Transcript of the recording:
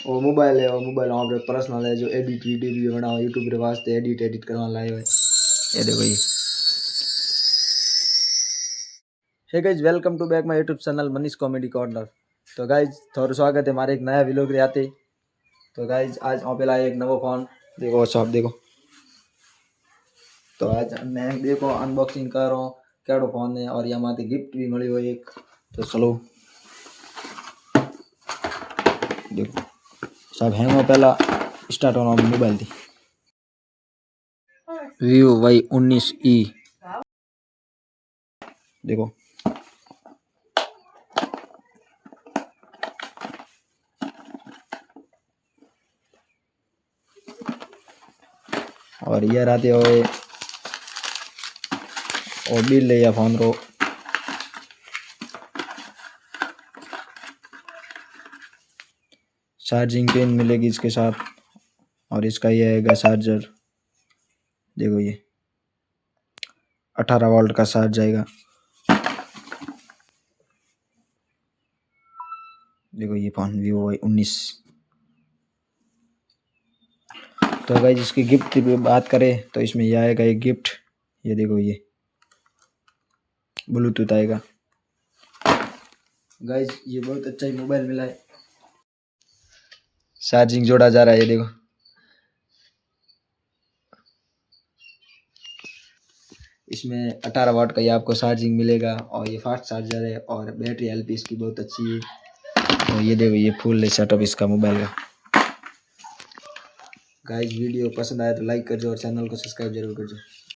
वो मोबाइल है, वो मोबाइल वहाँ पे पर्सनल है जो एडिट वीडियो भी बनाओ यूट्यूब के वास्ते एडिट करना लाए हुए। ये देखो ये। Hey guys, welcome to back my YouTube channel Manish comedy corner. तो गाइज थारू स्वागत है हमारे एक नया व्लॉग रे आते। तो गाइज आज वहाँ पे लाए एक नवो फोन, देखो शॉप देखो। तो आज मैं देखो अनबॉक्सिंग कर रहा हूँ केड़ो फोन है, और यहाँ गिफ्ट भी मिली हुई एक। तो चलो देखो सब हैंग हो, पहला स्टार्ट होना मोबाइल थी Vivo Y19E। देखो और ये आते हुए और बिल लिया फोन रो। चार्जिंग पिन मिलेगी इसके साथ, और इसका ये है चार्जर। देखो ये 18 वोल्ट का चार्ज जाएगा। देखो ये फोन Vivo Y19। तो गाइस इसकी गिफ्ट की बात करें तो इसमें ये आएगा एक गिफ्ट। ये देखो ये ब्लूटूथ आएगा। गाइस ये बहुत अच्छा ही मोबाइल मिला है। चार्जिंग जोड़ा जा रहा है, ये देखो। इसमें 18 वाट का ये आपको चार्जिंग मिलेगा, और ये फास्ट चार्जर है, और बैटरी हेल्थ इसकी बहुत अच्छी है। तो ये देखो ये फुल सेटअप इसका मोबाइल का। गाइस वीडियो पसंद आया तो लाइक कर दो और चैनल को सब्सक्राइब जरूर कर दो।